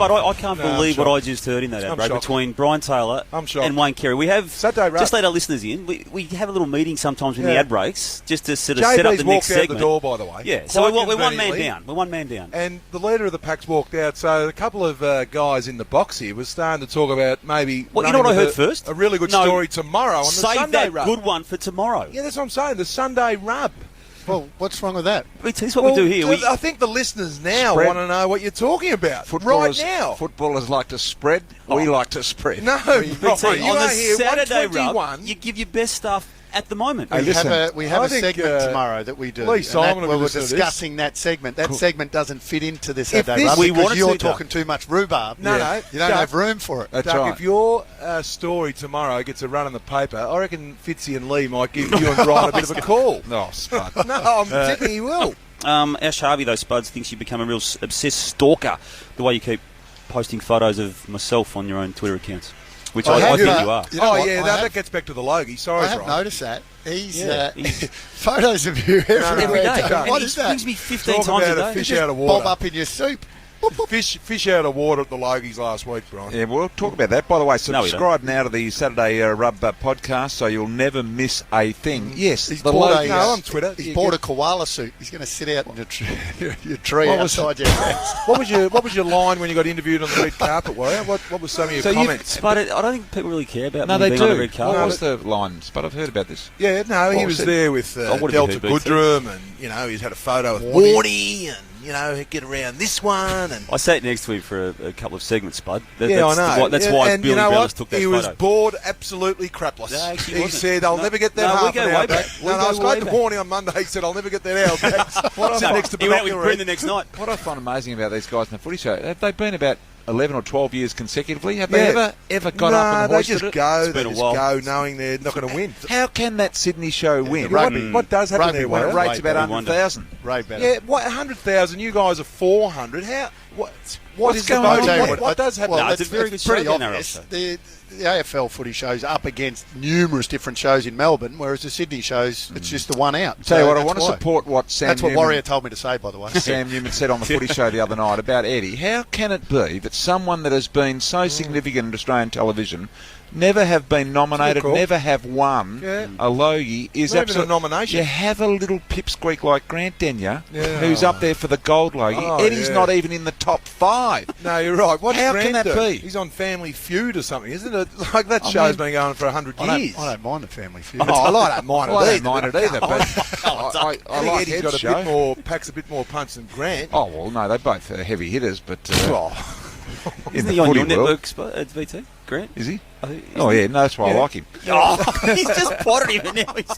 But I can't believe what I just heard in that ad break between Brian Taylor and Wayne Carey. We have just let our listeners in. We have a little meeting sometimes in the ad breaks just to sort of set up the next segment. Out the door, by the way. Yeah, so we're one man down. We're one man down. And the leader of the Pack's walked out. So a couple of guys in the box here was starting to talk about maybe. Well, you know what I heard first? A really good story tomorrow on the Sunday Save that rub. good one for tomorrow. Yeah, that's what I'm saying. The Sunday rub. Well, what's wrong with that? This is what we do here. I think the listeners now want to know what you're talking about right now. Footballers like to spread. We like to spread. No, on the Saturday rub, you give your best stuff at the moment. We have a segment tomorrow that we do. We're discussing that segment. That segment doesn't fit into this Saturday rub because you're talking too much rhubarb. No, you don't have room for it. That's Doug, right. if your story tomorrow gets a run in the paper, I reckon Fitzy and Lee might give you and Brian a bit of a call. No, Spud. No, I'm thinking he will. Ash Harvey, though, Spuds, thinks you become a real obsessed stalker the way you keep posting photos of myself on your own Twitter accounts. Which I think you are. That gets back to the Logie. Sorry, I have noticed that. He's photos of you every day. What is that? Brings me 15 times a day. Fish out of water. Bob up in your soup. Fish out of water at the Logies last week, Brian. Yeah, we'll talk about that. By the way, subscribe now to the Saturday Rub podcast so you'll never miss a thing. Yes, he's the bought Logies. on Twitter. He's bought a koala suit. He's going to sit out in your tree outside your house. What was your line when you got interviewed on the red carpet, Warrior? What was some of your comments? But I don't think people really care about me being on the red carpet. What was the line? But I've heard about this. Yeah, no, he was there with Delta Goodrum, and he's had a photo with Warnie, and get around this one. And I sat next to him for a couple of segments, Spud. I know. That's why Billy Bellis took that he photo. was bored absolutely crapless. No, he said, I'll never get that half an hour back. I spoke to Warnie on Monday. He said, I'll never get that hour back. He went out with Bryn the next night. What I find amazing about these guys in the footy show, have they been about 11 or 12 years consecutively? Have they ever got up and hoisted it? They just go knowing they're not going to win. How can that Sydney show win? What does happen there? When it rates about 100,000. Yeah, 100,000? You guys are 400. What is going on? What does happen? No, it's a very good pretty show obvious. The AFL footy shows up against numerous different shows in Melbourne, whereas the Sydney shows, it's just the one out. Tell you what, I want to support what Sam That's what Newman, Warrior told me to say, by the way. Sam Newman said on the footy show the other night about Eddie. How can it be that someone that has been so significant in Australian television never have been nominated, never have won a Logie is not absolutely even a nomination. You have a little pipsqueak like Grant Denyer, who's up there for the gold Logie. Eddie's not even in the top 5. No, you're right. How can that be? He's on Family Feud or something, isn't it? Like that show's been going for 100 years. I don't mind the Family Feud. I don't mind it either. I don't mind it either, but I like Eddie's Ed's got packs a bit more punch than Grant. Oh, well, no, they're both heavy hitters, but... Isn't he on your network spot at VT, Grant? Is he? No, that's why I like him. He's just potted him and now he's...